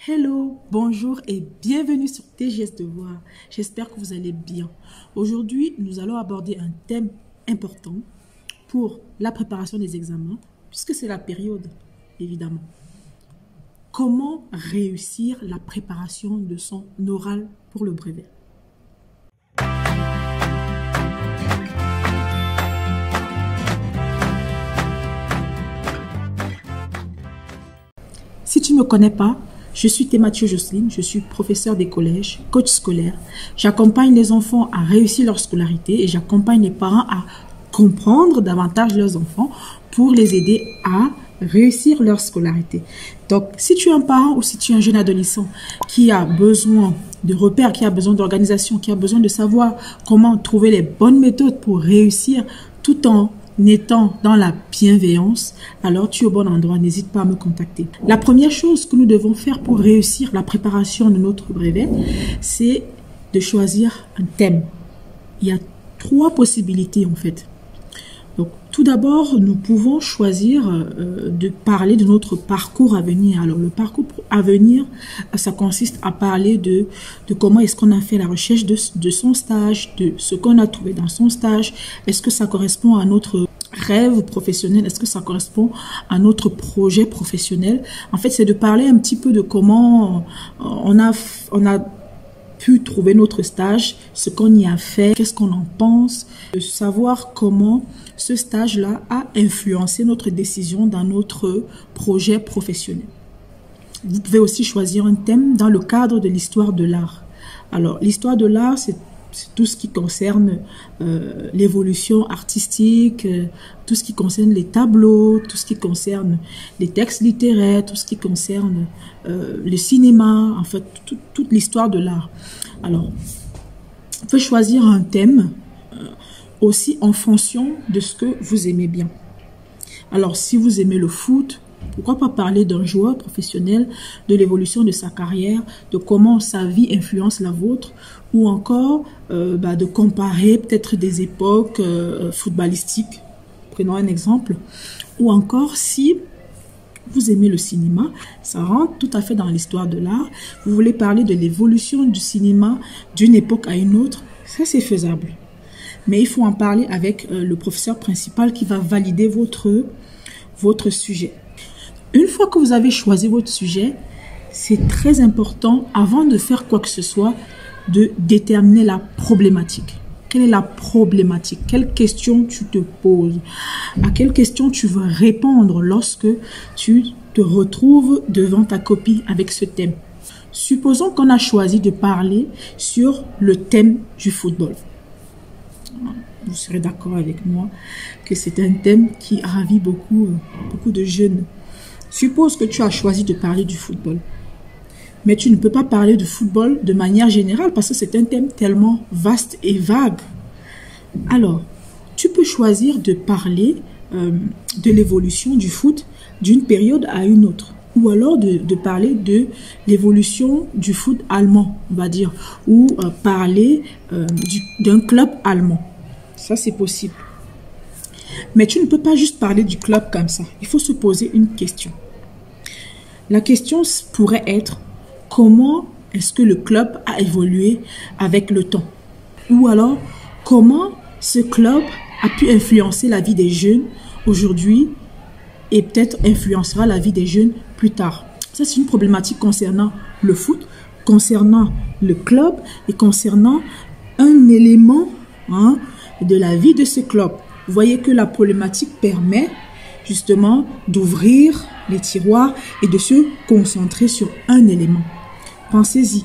Hello, bonjour et bienvenue sur TGS Devoir. J'espère que vous allez bien. Aujourd'hui, nous allons aborder un thème important pour la préparation des examens, puisque c'est la période, évidemment. Comment réussir la préparation de son oral pour le brevet? Si tu ne me connais pas, je suis Thémathieu Jocelyne, je suis professeure des collèges, coach scolaire. J'accompagne les enfants à réussir leur scolarité et j'accompagne les parents à comprendre davantage leurs enfants pour les aider à réussir leur scolarité. Donc, si tu es un parent ou si tu es un jeune adolescent qui a besoin de repères, qui a besoin d'organisation, qui a besoin de savoir comment trouver les bonnes méthodes pour réussir tout en étant dans la bienveillance, alors tu es au bon endroit, n'hésite pas à me contacter. La première chose que nous devons faire pour réussir la préparation de notre brevet, c'est de choisir un thème. Il y a 3 possibilités en fait. Donc, tout d'abord, nous pouvons choisir de parler de notre parcours à venir. Alors, le parcours à venir, ça consiste à parler de comment est-ce qu'on a fait la recherche de son stage, de ce qu'on a trouvé dans son stage. Est-ce que ça correspond à notre rêve professionnel? Est-ce que ça correspond à notre projet professionnel? En fait, c'est de parler un petit peu de comment on a pu trouver notre stage, ce qu'on y a fait, qu'est-ce qu'on en pense, de savoir comment ce stage-là a influencé notre décision dans notre projet professionnel. Vous pouvez aussi choisir un thème dans le cadre de l'histoire de l'art. Alors, l'histoire de l'art, c'est tout ce qui concerne l'évolution artistique, tout ce qui concerne les tableaux, tout ce qui concerne les textes littéraires, tout ce qui concerne le cinéma, en fait, toute l'histoire de l'art. Alors, vous pouvez choisir un thème aussi en fonction de ce que vous aimez bien. Alors, si vous aimez le foot, pourquoi pas parler d'un joueur professionnel, de l'évolution de sa carrière, de comment sa vie influence la vôtre, ou encore de comparer peut-être des époques footballistiques. Prenons un exemple. Ou encore, si vous aimez le cinéma, ça rentre tout à fait dans l'histoire de l'art. Vous voulez parler de l'évolution du cinéma d'une époque à une autre, ça c'est faisable. Mais il faut en parler avec le professeur principal qui va valider votre sujet. Une fois que vous avez choisi votre sujet, c'est très important, avant de faire quoi que ce soit, de déterminer la problématique. Quelle est la problématique? Quelle question tu te poses? À quelle question tu veux répondre lorsque tu te retrouves devant ta copie avec ce thème? Supposons qu'on a choisi de parler sur le thème du football. Vous serez d'accord avec moi que c'est un thème qui ravit beaucoup de jeunes. Suppose que tu as choisi de parler du football. Mais tu ne peux pas parler de football de manière générale parce que c'est un thème tellement vaste et vague. Alors, tu peux choisir de parler de l'évolution du foot d'une période à une autre. Ou alors de parler de l'évolution du foot allemand, on va dire. Ou parler d'un club allemand. Ça, c'est possible. Mais tu ne peux pas juste parler du club comme ça. Il faut se poser une question. La question pourrait être: comment est-ce que le club a évolué avec le temps? Ou alors, comment ce club a pu influencer la vie des jeunes aujourd'hui et peut-être influencera la vie des jeunes plus tard? Ça, c'est une problématique concernant le foot, concernant le club et concernant un élément de la vie de ce club. Vous voyez que la problématique permet justement d'ouvrir les tiroirs et de se concentrer sur un élément. Pensez-y.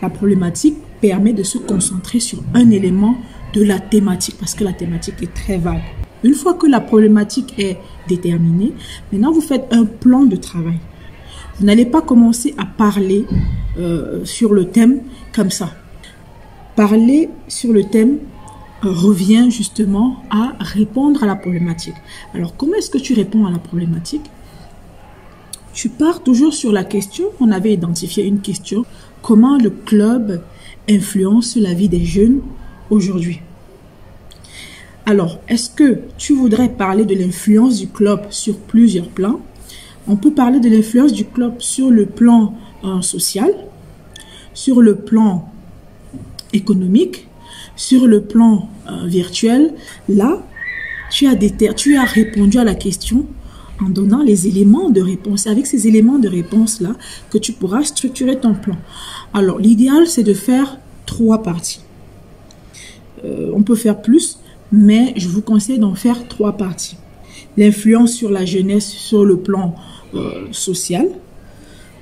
La problématique permet de se concentrer sur un élément de la thématique parce que la thématique est très vague. Une fois que la problématique est déterminée, maintenant vous faites un plan de travail. Vous n'allez pas commencer à parler sur le thème comme ça. Parler sur le thème revient justement à répondre à la problématique. Alors, comment est-ce que tu réponds à la problématique? Tu pars toujours sur la question. On avait identifié une question. Comment le club influence la vie des jeunes aujourd'hui? Alors, est-ce que tu voudrais parler de l'influence du club sur plusieurs plans? On peut parler de l'influence du club sur le plan social, sur le plan économique, sur le plan virtuel. Là, tu as répondu à la question en donnant les éléments de réponse. Avec ces éléments de réponse-là que tu pourras structurer ton plan. Alors, l'idéal, c'est de faire 3 parties. On peut faire plus, mais je vous conseille d'en faire 3 parties. L'influence sur la jeunesse sur le plan social.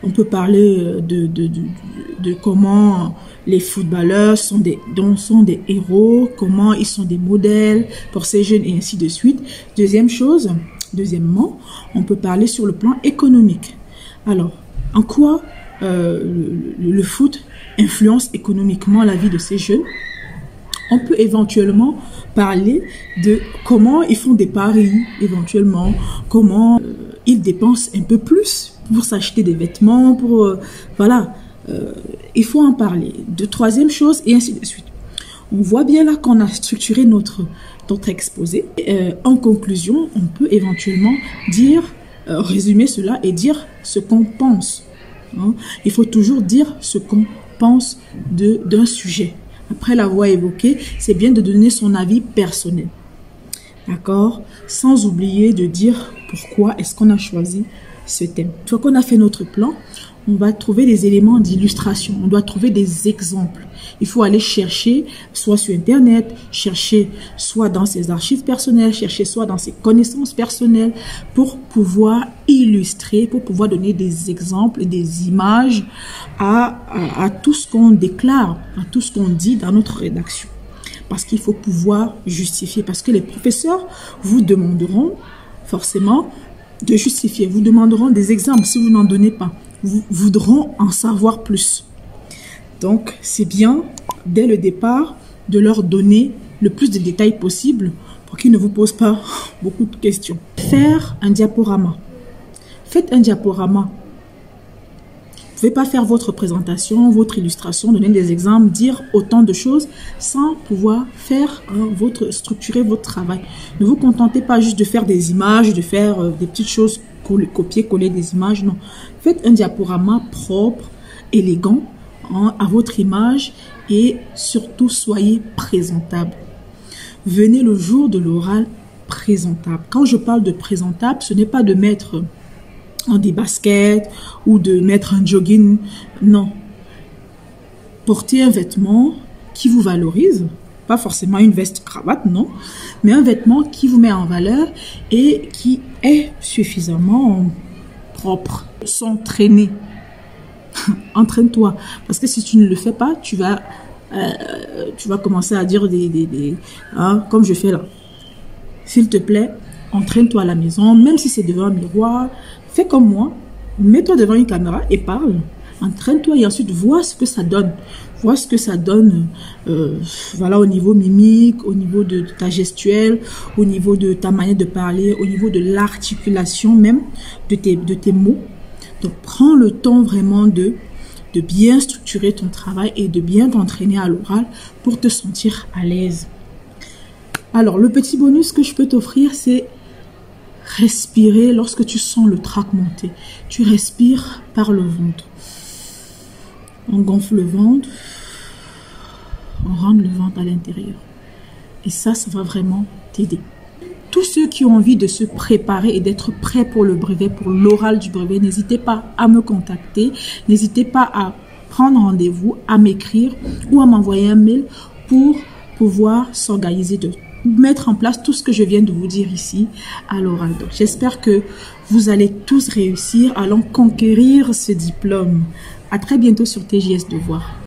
On peut parler de comment les footballeurs sont des héros, comment ils sont des modèles pour ces jeunes et ainsi de suite. Deuxièmement, on peut parler sur le plan économique. Alors, en quoi le foot influence économiquement la vie de ces jeunes? On peut éventuellement parler de comment ils font des paris, éventuellement, comment ils dépensent un peu plus pour s'acheter des vêtements, voilà, il faut en parler. Troisième chose, et ainsi de suite. On voit bien là qu'on a structuré notre exposé. En conclusion, on peut éventuellement résumer cela et dire ce qu'on pense. Hein. Il faut toujours dire ce qu'on pense d'un sujet. Après l'avoir évoqué, c'est bien de donner son avis personnel. D'accord? Sans oublier de dire pourquoi est-ce qu'on a choisi ce thème. Une fois qu'on a fait notre plan, on va trouver des éléments d'illustration. On doit trouver des exemples. Il faut aller chercher, soit sur Internet, chercher soit dans ses archives personnelles, chercher soit dans ses connaissances personnelles pour pouvoir illustrer, pour pouvoir donner des exemples et des images à tout ce qu'on déclare, à tout ce qu'on dit dans notre rédaction. Parce qu'il faut pouvoir justifier. Parce que les professeurs vous demanderont forcément de justifier. Vous demanderont des exemples si vous n'en donnez pas. Vous voudront en savoir plus. Donc, c'est bien, dès le départ, de leur donner le plus de détails possible pour qu'ils ne vous posent pas beaucoup de questions. Faire un diaporama. Faites un diaporama. Vous ne pouvez pas faire votre présentation, votre illustration, donner des exemples, dire autant de choses sans pouvoir faire structurer votre travail. Ne vous contentez pas juste de faire des images, de faire des petites choses, copier-coller des images. Non. Faites un diaporama propre, élégant, à votre image et surtout soyez présentable. Venez le jour de l'oral présentable. Quand je parle de présentable, ce n'est pas de mettre des baskets ou de mettre un jogging. Non. Portez un vêtement qui vous valorise. Pas forcément une veste cravate, non. Mais un vêtement qui vous met en valeur et qui est suffisamment propre. S'entraîner. Entraîne-toi. Parce que si tu ne le fais pas, tu vas commencer à dire comme je fais là. S'il te plaît, entraîne-toi à la maison, même si c'est devant un miroir. Fais comme moi, mets-toi devant une caméra et parle. Entraîne-toi et ensuite vois ce que ça donne. Vois ce que ça donne voilà, au niveau mimique, au niveau de ta gestuelle, au niveau de ta manière de parler, au niveau de l'articulation même de tes mots. Donc, prends le temps vraiment de bien structurer ton travail et de bien t'entraîner à l'oral pour te sentir à l'aise. Alors, le petit bonus que je peux t'offrir, c'est respirer lorsque tu sens le trac monter. Tu respires par le ventre. On gonfle le ventre, on rentre le ventre à l'intérieur. Et ça va vraiment t'aider. Tous ceux qui ont envie de se préparer et d'être prêts pour le brevet, pour l'oral du brevet, n'hésitez pas à me contacter. N'hésitez pas à prendre rendez-vous, à m'écrire ou à m'envoyer un mail pour pouvoir s'organiser, de mettre en place tout ce que je viens de vous dire ici à l'oral. Donc, j'espère que vous allez tous réussir à conquérir ce diplôme. À très bientôt sur TJS Devoir.